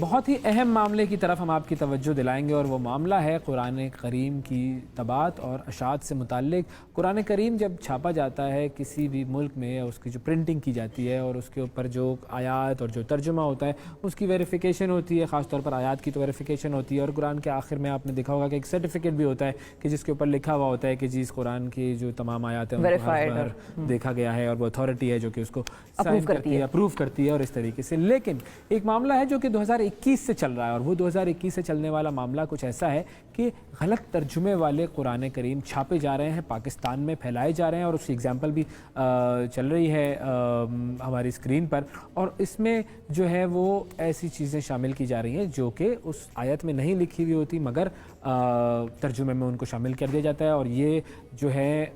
بہت ہی اہم معاملے کی طرف ہم آپ کی توجہ دلائیں گے اور وہ معاملہ ہے قرآن کریم کی طباعت اور اشاعت سے متعلق۔ قرآن کریم جب چھاپا جاتا ہے کسی بھی ملک میں، اس کی جو پرنٹنگ کی جاتی ہے اور اس کے اوپر جو آیات اور جو ترجمہ ہوتا ہے اس کی ویریفیکیشن ہوتی ہے، خاص طور پر آیات کی تو ویریفیکیشن ہوتی ہے، اور قرآن کے آخر میں آپ نے دیکھا ہوگا کہ ایک سرٹیفکیٹ بھی ہوتا ہے کہ جس کے اوپر لکھا ہوا ہوتا ہے کہ جی اس قرآن کی جو تمام آیات ہیں ان کو ہر بار دیکھا گیا ہے، اور وہ اتھارٹی ہے جو کہ اس کو سائن کرتی ہے، اپروو کرتی ہے اور اس طریقے سے۔ لیکن ایک معاملہ ہے جو کہ 2021 سے چل رہا ہے، اور وہ 2021 سے چلنے والا معاملہ کچھ ایسا ہے کہ غلط ترجمے والے قرآن کریم چھاپے جا رہے ہیں، پاکستان میں پھیلائے جا رہے ہیں، اور اس کی ایگزامپل بھی چل رہی ہے ہماری اسکرین پر، اور اس میں جو ہے وہ ایسی چیزیں شامل کی جا رہی ہیں جو کہ اس آیت میں نہیں لکھی ہوئی ہوتی، مگر ترجمے میں ان کو شامل کر دیا جاتا ہے، اور یہ جو ہے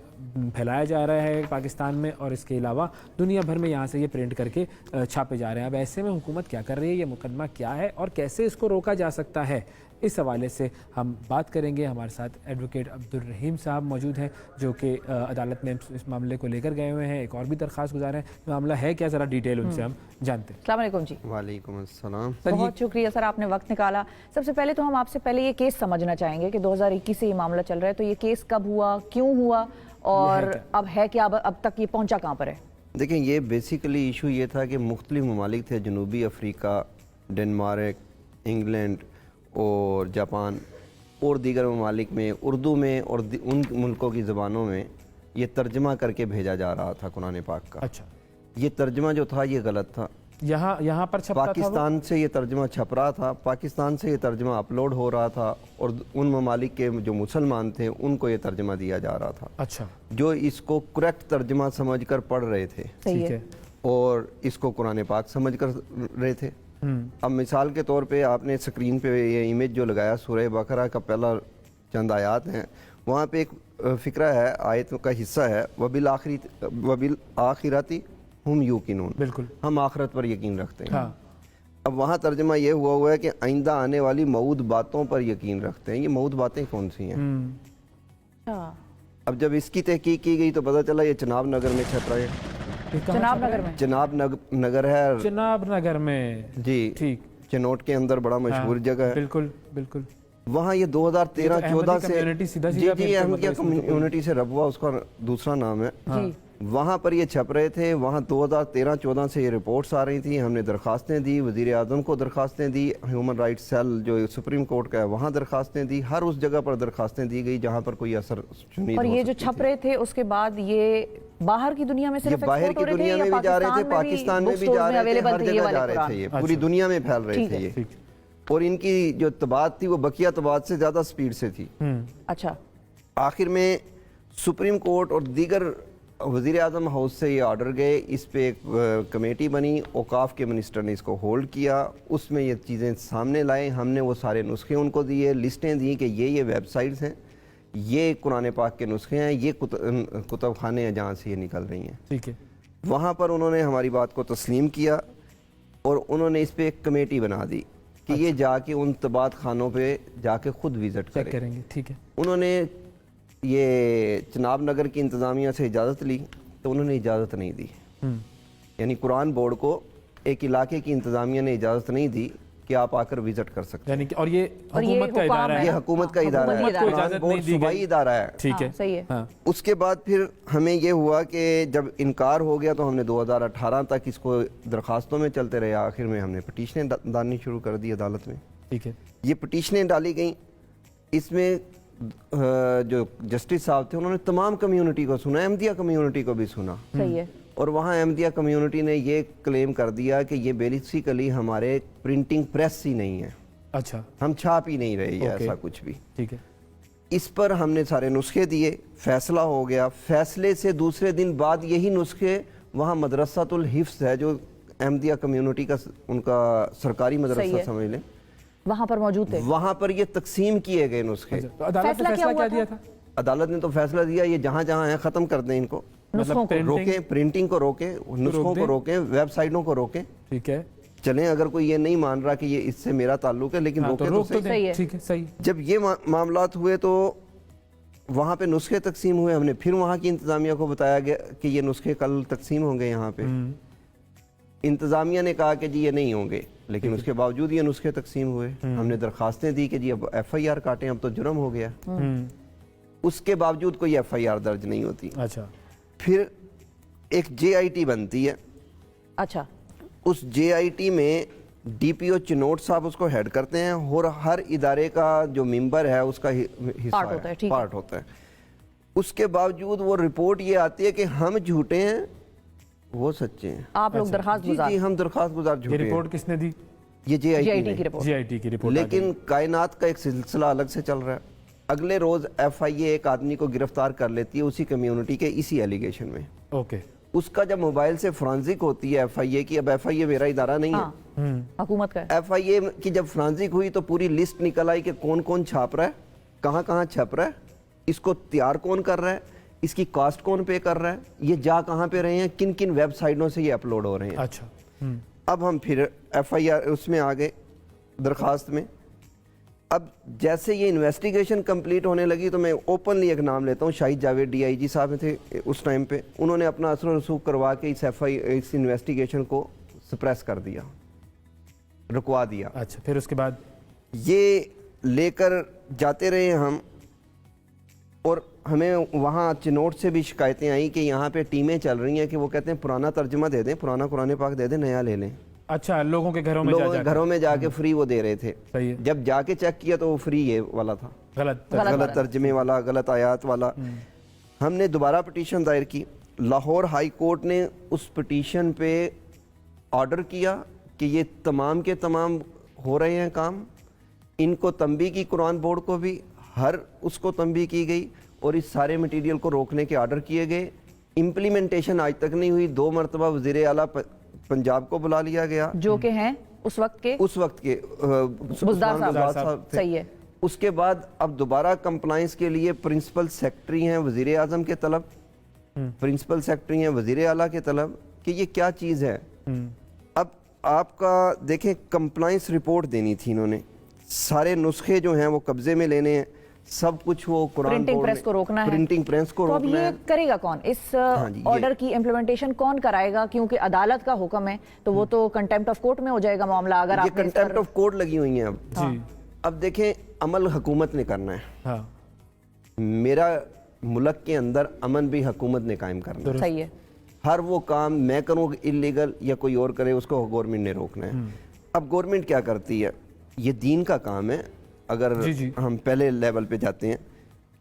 پھیلایا جا رہا ہے پاکستان میں، اور اس کے علاوہ دنیا بھر میں یہاں سے یہ پرنٹ کر کے چھاپے جا رہے ہیں۔ اب ایسے میں حکومت کیا کر رہی ہے، یہ مقدمہ کیا ہے اور کیسے اس کو روکا جا سکتا ہے، اس حوالے سے ہم بات کریں گے۔ ہمارے ساتھ ایڈوکیٹ عبدالرحیم صاحب موجود ہیں جو کہ عدالت میں اس معاملے کو لے کر گئے ہوئے ہیں، ایک اور بھی درخواست گزار ہیں۔ معاملہ ہے کیا، ذرا ڈیٹیل ان سے ہم جانتے ہیں۔ السلام علیکم جی۔ وعلیکم السلام۔ بہت شکریہ سر، آپ نے وقت نکالا۔ سب سے پہلے تو ہم آپ سے پہلے یہ کیس سمجھنا چاہیں گے کہ 2021 سے یہ معاملہ چل رہا ہے، تو یہ کیس کب ہوا، کیوں ہوا، اور اب ہے کیا، اب تک یہ پہنچا کہاں پر ہے؟ دیکھیں، یہ بیسیکلی ایشو یہ تھا کہ مختلف ممالک تھے، جنوبی افریقہ، ڈنمارک، انگلینڈ اور جاپان اور دیگر ممالک میں اردو میں اور ان ملکوں کی زبانوں میں یہ ترجمہ کر کے بھیجا جا رہا تھا قرآن پاک کا۔ اچھا، یہ ترجمہ جو تھا یہ غلط تھا، یہاں پر چھپتا تھا، پاکستان سے یہ ترجمہ چھپ رہا تھا، پاکستان سے یہ ترجمہ اپلوڈ ہو رہا تھا، اور ان ممالک کے جو مسلمان تھے ان کو یہ ترجمہ دیا جا رہا تھا، اچھا، جو اس کو کریکٹ ترجمہ سمجھ کر پڑھ رہے تھے ٹھیک ہے، اور اس کو قرآن پاک سمجھ کر رہے تھے۔ اب مثال کے طور پہ آپ نے سکرین پہ یہ امیج جو لگایا، سورہ بقرہ کا پہلا چند آیات ہیں، وہاں پہ ایک فقرہ ہے، آیت کا حصہ ہے، وَبِالْآخِرَةِ ہم یوقنون، بالکل، ہم آخرت پر یقین رکھتے ہیں۔ ہاں، اب وہاں ترجمہ یہ ہوا ہے کہ آئندہ آنے والی موعود باتوں پر یقین رکھتے ہیں۔ یہ موعود باتیں کون سی ہیں؟ اب جب اس کی تحقیق کی گئی تو پتہ چلا یہ چناب نگر میں چھپ رہے ہیں۔ جناب نگر میں، چناب نگر ہے، جناب نگر میں، جی ٹھیک، چنوٹ کے اندر بڑا مشہور جگہ ہے۔ بالکل بالکل، وہاں یہ 2013-14 سے جی احمدیہ کمیونٹی سے ربوہ اس کا دوسرا نام ہے، وہاں پر یہ چھپ رہے تھے۔ وہاں 2013-14 سے یہ رپورٹس آ رہی تھیں، ہم نے درخواستیں دی، وزیر اعظم کو درخواستیں دی، ہیومن رائٹس سیل جو سپریم کورٹ کا ہے وہاں درخواستیں دی، ہر اس جگہ پر درخواستیں دی گئی جہاں پر کوئی اثر شنید ہو اور یہ جو چھپ رہے تھے اس کے بعد یہ باہر کی دنیا میں صرف باہر کی دنیا میں بھی جا رہے تھے، پاکستان میں بھی جا رہے تھے، ہر جگہ جا رہے تھے، یہ پوری دنیا میں پھیل رہے تھے یہ، اور ان کی جو طباعت تھی وہ بقیہ طباعت سے زیادہ سپیڈ سے تھی۔ اچھا، آخر میں سپریم کورٹ اور دیگر وزیر اعظم ہاؤس سے یہ آرڈر گئے، اس پہ ایک کمیٹی بنی، اوقاف کے منسٹر نے اس کو ہولڈ کیا، اس میں یہ چیزیں سامنے لائے، ہم نے وہ سارے نسخے ان کو دیے، لسٹیں دیں کہ یہ ویب سائٹس ہیں، یہ قرآن پاک کے نسخے ہیں، یہ کتب خانے ہیں جہاں سے یہ نکل رہی ہیں۔ ٹھیک ہے، وہاں پر انہوں نے ہماری بات کو تسلیم کیا اور انہوں نے اس پہ ایک کمیٹی بنا دی کہ یہ جا کے ان طباعت خانوں پہ جا کے خود وزٹ کریں گے۔ ٹھیک ہے، انہوں نے یہ چناب نگر کی انتظامیہ سے اجازت لی تو انہوں نے اجازت نہیں دی، یعنی قرآن بورڈ کو ایک علاقے کی انتظامیہ نے اجازت نہیں دی کہ آپ آ کر وزٹ کر سکتے ہیں، اور یہ حکومت کا ادارہ ہے، یہ حکومت کا ادارہ ہے، قرآن بورڈ صوبائی ادارہ ہے۔ ٹھیک ہے، صحیح ہے۔ اس کے بعد پھر ہمیں یہ ہوا کہ جب انکار ہو گیا تو ہم نے 2018 تک اس کو درخواستوں میں چلتے رہے، آخر میں ہم نے پٹیشنیں ڈالنی شروع کر دی عدالت میں۔ ٹھیک ہے، یہ پٹیشنیں ڈالی گئیں، اس میں جو جسٹس صاحب تھے انہوں نے تمام کمیونٹی کو سنا، احمدیہ کمیونٹی کو بھی سنا، صحیح ہے، اور وہاں احمدیہ کمیونٹی نے یہ کلیم کر دیا کہ یہ بیسیکلی ہمارے پرنٹنگ پریس ہی نہیں ہے، اچھا، ہم چھاپ ہی نہیں رہے یا ایسا کچھ بھی۔ ٹھیک ہے، اس پر ہم نے سارے نسخے دیے، فیصلہ ہو گیا، فیصلے سے دوسرے دن بعد یہی نسخے وہاں مدرسۃ الحفظ ہے جو احمدیہ کمیونٹی کا ان کا سرکاری مدرسہ سمجھ لیں، وہاں پر موجود تھے، وہاں پر یہ تقسیم کیے گئے نسخے۔ تو عدالت نے فیصلہ کیا دیا تھا؟ عدالت نے تو فیصلہ دیا یہ جہاں جہاں ہیں ختم کر دیں، ان کو روکیں، پرنٹنگ کو روکیں، نسخوں کو روکیں، ویب سائٹوں کو روکیں۔ ٹھیک ہے، چلیں اگر کوئی یہ نہیں مان رہا کہ یہ اس سے میرا تعلق ہے لیکن روکیں تو صحیح۔ ٹھیک ہے، صحیح۔ جب یہ معاملات ہوئے تو وہاں پہ نسخے تقسیم ہوئے، ہم نے پھر وہاں کی انتظامیہ کو بتایا گیا کہ یہ نسخے کل تقسیم ہوں گے یہاں پہ، इंतज़ामिया ने कहा कि जी ये नहीं होंगे, लेकिन उसके बावजूद ये नुस्खे तकसीम हुए। हमने दरखास्तें दी कि जी अब FIR काटें, अब तो जुर्म हो गया। उसके बावजूद कोई FIR दर्ज नहीं होती। अच्छा, फिर एक JIT बनती है। अच्छा, उस JIT में DPO चिनोट साहब उसको हेड करते हैं और हर इदारे का जो मेंबर है उसका हिस्सा पार्ट होता है, ठीक है। पार्ट होता है। उसके बावजूद वो रिपोर्ट ये आती है कि हम झूठे हैं, वो सच्चे हैं। आप लोग दरखास्त जी गुजार, जी, हम दरखास्त गुजार ये झूठे हैं। रिपोर्ट किसने दी? ये JIT JIT ने। की रिपोर्ट। GIT की रिपोर्ट। लेकिन कायनात का एक सिलसिला अलग से चल रहा है। अगले रोज FIA एक आदमी को गिरफ्तार कर लेती है उसी कम्युनिटी के इसी एलिगेशन में। ओके, उसका जब मोबाइल से फोरेंसिक होती है FIA की, अब FIA मेरा इदारा नहीं है, हाँ, हुकूमत का है। FIA की जब फोरेंसिक हुई तो पूरी लिस्ट निकल आई कि कौन कौन छाप रहा है, कहाँ कहाँ छप रहा है, इसको तैयार कौन कर रहा है, इसकी कास्ट कौन पे कर रहा है, ये जा कहाँ पे रहे हैं, किन किन वेबसाइटों से ये अपलोड हो रहे हैं। अच्छा, अब हम फिर FIR उसमें आ गए दरखास्त में। अब जैसे ये इन्वेस्टिगेशन कंप्लीट होने लगी तो मैं ओपनली एक नाम लेता हूँ, शाहिद जावेद DIG साहब थे उस टाइम पे, उन्होंने अपना असर रसूख करवा के इस इन्वेस्टिगेशन को सप्रेस कर दिया, रुकवा दिया। अच्छा, फिर उसके बाद ये लेकर जाते रहे हम, और हमें वहाँ चिनोट से भी शिकायतें आई कि यहाँ पे टीमें चल रही हैं कि वो कहते हैं पुराना तर्जुमा दे दें, पुराना कुरान पाक दे दें, नया ले लें। अच्छा, लोगों के घरों में लोगों के जाकर। घरों में जाके फ्री वो दे रहे थे। सही है। जब जाके चेक किया तो वो फ्री ये वाला था, गलत। गलत तर्जमे वाला, गलत आयात वाला। हमने दोबारा पिटीशन दायर की। लाहौर हाई कोर्ट ने उस पिटीशन पे ऑर्डर किया कि ये तमाम के तमाम हो रहे हैं काम, इनको तंबी की कुरान बोर्ड को भी हर उसको तंबी की गई और इस सारे मटेरियल को रोकने के ऑर्डर किए गए। इम्प्लीमेंटेशन आज तक नहीं हुई। 2 मरतबा वज़ीर आला पंजाब को बुला लिया गया, जो के हैं उस वक्त के बुज़दार साहब थे। सही है। उसके बाद अब दोबारा कंप्लाइंस के लिए प्रिंसिपल सेक्रेटरी हैं वज़ीर आज़म के तलब, प्रिंसिपल सेक्रेटरी हैं वज़ीर आला के तलब कि ये क्या चीज़ है। अब आपका देखें, कंप्लाइंस रिपोर्ट देनी थी इन्होंने, सारे नुस्खे जो हैं वो कब्जे में लेने हैं, सब कुछ वो कुरान प्रिंटिंग बोर्ड प्रेस में- को रोकना है, प्रिंटिंग प्रेस को तो अब रोकना ये है। करेगा कौन? इस जी, ऑर्डर की इम्प्लीमेंटेशन कौन कराएगा? क्योंकि अदालत का हुक्म है तो वो तो कंटेम्प्ट ऑफ कोर्ट में हो जाएगा मामला। अगर ये आपने इस पर- कंटेम्प्ट ऑफ कोर्ट लगी हुई हैं अब। जी, अब देखें, अमल हुकूमत ने करना है। हाँ, मेरा मुल्क के अंदर अमन भी हुकूमत ने कायम करना है। सही है। हर वो काम मैं करूँ इलीगल या कोई और करे, उसको गवर्नमेंट ने रोकना है। अब गवर्नमेंट क्या करती है, ये दीन का काम है। अगर जी, जी। हम पहले लेवल पे जाते हैं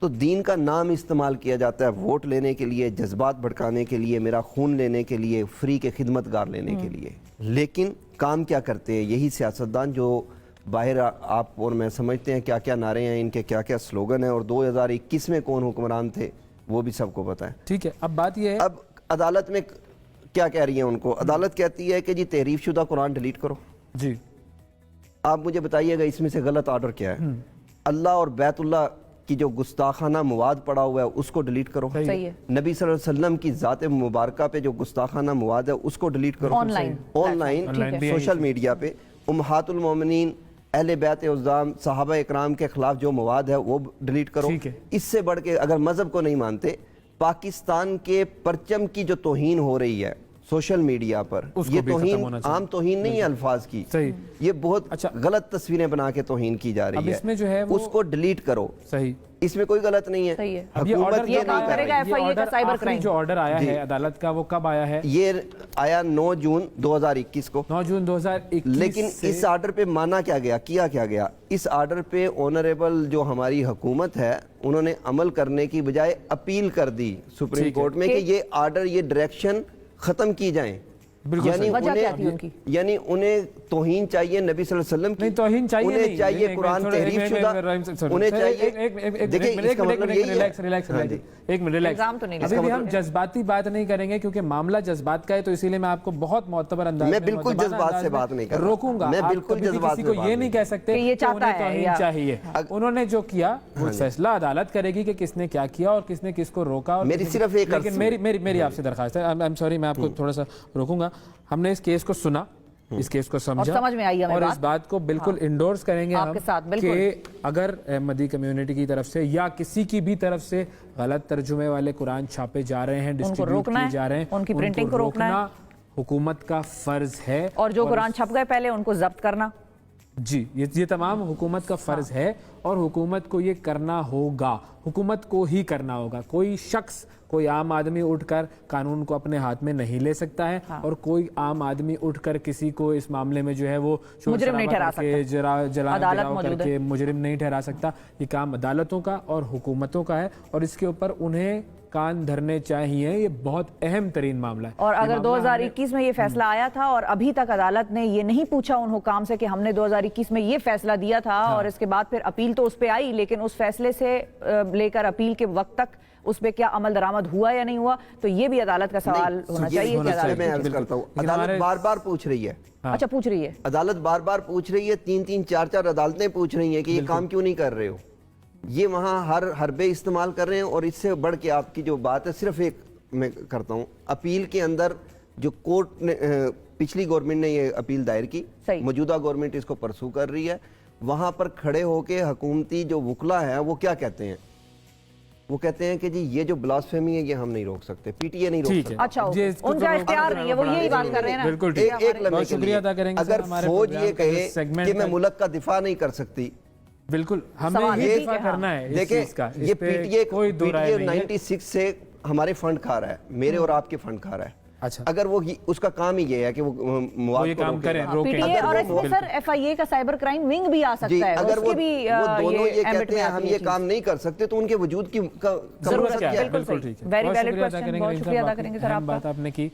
तो दीन का नाम इस्तेमाल किया जाता है वोट लेने के लिए, जज्बात भड़काने के लिए, मेरा खून लेने के लिए, फ्री के खिदमतगार लेने के लिए। लेकिन काम क्या करते हैं यही सियासतदान जो बाहर आप और मैं समझते हैं क्या क्या नारे हैं इनके, क्या क्या स्लोगन है, और 2021 में कौन हुक्मरान थे वो भी सबको पता है। ठीक है। अब बात ये है, अब अदालत में क्या कह रही है उनको, अदालत कहती है कि जी तहरीफ शुदा कुरान डिलीट करो। जी, आप मुझे बताइएगा इसमें से गलत ऑर्डर क्या है। अल्लाह और बैतुल्लाह की जो गुस्ताखाना मवाद पड़ा हुआ है उसको डिलीट करो। सही है। नबी सल्लल्लाहु अलैहि वसल्लम की ज़ात मुबारका पे जो गुस्ताखाना मवाद है उसको डिलीट करो। ऑनलाइन ऑनलाइन सोशल मीडिया पे उम्महातुल मोमिनीन, अहले बैत उज़्ज़ाम, सहाबा इकराम के खिलाफ जो मवाद है वो डिलीट करो। ठीक है। इससे बढ़ के अगर मजहब को नहीं मानते, पाकिस्तान के परचम की जो तौहीन हो रही है सोशल मीडिया पर, उसको ये भी खत्म होना तौहीन चाहिए। आम तौहीन नहीं है अल्फाज की, सही। ये बहुत अच्छा। गलत तस्वीरें बना के तौहीन की जा अब रही है। इसमें जो है वो- उसको डिलीट करो, सही। इसमें कोई गलत नहीं है। सही है। अब ये हुकूमत ऑर्डर ये कब नहीं आया कर करेगा रही। है? ये FIA का ऑर्डर, साइबर आखिरी क्राइम। जो ऑर्डर आया जी। है अदालत का वो कब आया है? ये आया 9 जून 2021 को। 9 जून 2021 लेकिन से- इस आर्डर पे माना क्या गया, किया क्या गया, इस आर्डर पे ऑनरेबल जो हमारी हुकूमत है उन्होंने अमल करने की बजाय अपील कर दी सुप्रीम ठीक है। कोर्ट में कि ये आर्डर, ये डायरेक्शन खत्म की जाए। बिल्कुल सही। वजह क्या थी उनकी? यानी उन्हें तौहीन चाहिए नबी सल्लल्लाहु अलैहि वसल्लम की, नहीं, तौहीन चाहिए उन्हें नहीं। चाहिए एक कुरान मिनट, तहरीफ एक शुदा, मिनट, उन्हें एक- चाहिए। एक देखिए मिनट, इसका मतलब यही है। रिलैक्स, हाँ जी। एक मिनट, रिलैक्स। इल्जाम तो नहीं अभी लगा। भी हम जज्बाती बात नहीं करेंगे क्योंकि मामला जज्बात का है, तो इसीलिए मैं आपको बहुत मोतबर अंदाज मैं में, बिल्कुल मुअद्दबाना जज्बात अंदाज से में बात नहीं कर रहा। रोकूंगा। मैं आप बिल्कुल कभी भी जज्बात किसी से को बात ये नहीं कह सकते कि ये कि चाहता उन्हें है तौहीन या- चाहिए। उन्होंने जो किया वो फैसला अदालत करेगी कि किसने क्या किया और किसने किसको रोका। और मेरी किसने- सिर्फ एक लेकिन अर्ज- मेरी आपसे दरखास्त है, आई एम सॉरी, मैं आपको थोड़ा सा रोकूंगा। हमने इस केस को सुना, इस केस को समझा समझ में आई हमें और बात। इस बात को बिल्कुल इंडोर्स करेंगे आपके हम साथ, बिल्कुल। कि अगर अहमदी कम्युनिटी की तरफ से या किसी की भी तरफ से गलत तर्जुमे वाले कुरान छापे जा रहे हैं, डिस्ट्रीब्यूट रोकना किए है, जा रहे हैं, उनकी प्रिंटिंग को रोकना है। हुकूमत का फ़र्ज़ है। और जो कुरान छप गए पहले उनको जब्त करना, जी, ये तमाम हुकूमत का फ़र्ज़ है और हुकूमत को ये करना होगा, हुकूमत को ही करना होगा। कोई शख्स, कोई आम आदमी उठकर कानून को अपने हाथ में नहीं ले सकता है और कोई आम आदमी उठकर किसी को इस मामले में जो है वो मुजरिम नहीं ठहरा सकता, अदालत मौजूद है, मुजरिम नहीं ठहरा सकता। ये काम अदालतों का और हुकूमतों का है और इसके ऊपर उन्हें कान धरने चाहिए। ये बहुत अहम तरीन मामला है। और अगर 2021 में ये फैसला आया था और अभी तक अदालत ने ये नहीं पूछा उन हुकाम से कि हमने 2021 में ये फैसला दिया था और इसके बाद फिर अपील तो उस पे आई, लेकिन उस फैसले से लेकर अपील के वक्त तक उस पे क्या अमल दरामद हुआ या नहीं हुआ, तो ये भी अदालत का सवाल होना चाहिए कि अदालत, मैं अर्ज करता हूं, अदालत बार बार पूछ रही है। अच्छा, पूछ रही है अदालत बार बार पूछ रही है, 3-3 4-4 अदालतें पूछ रही हैं कि ये काम क्यों नहीं कर रहे हो। ये वहाँ हर हरबे इस्तेमाल कर रहे हैं। और इससे बढ़ के आपकी जो बात है, सिर्फ एक मैं करता हूँ, अपील के अंदर जो कोर्ट ने पिछली गवर्नमेंट ने ये अपील दायर की, मौजूदा गवर्नमेंट इसको परसू कर रही है। वहाँ पर खड़े होके हुकूमती जो वकला है वो क्या कहते हैं, वो कहते हैं कि जी ये जो ब्लास्फेमी है ये हम नहीं रोक सकते, पीटीए नहीं रोक सकते। अच्छा, उनका इख्तियार नहीं है, वो यही बात कर रहे हैं ना। बिल्कुल, एक लम्हे के लिए अगर फौज ये कहे कि मैं मुल्क का दिफा नहीं कर सकती, बिल्कुल हमें ही दिफा करना है इस चीज का। ये पीटीए 96 से हमारे फंड खा रहा है, मेरे और आपके फंड खा रहा है। अच्छा, अगर वो उसका काम ही ये है कि वो ये काम करें, रोकें। पीटीए और इसमें सर एफआईए का साइबर क्राइम विंग भी आ सकता है। अगर वो भी दोनों ये कहते हैं हम ये काम नहीं कर सकते, तो उनके वजूद की जरूरत क्या है? बिल्कुल ठीक है। वेरी वैलिड क्वेश्चन, बहुत शुक्रिया अदा करेंगे सर आपका। बात आपने की।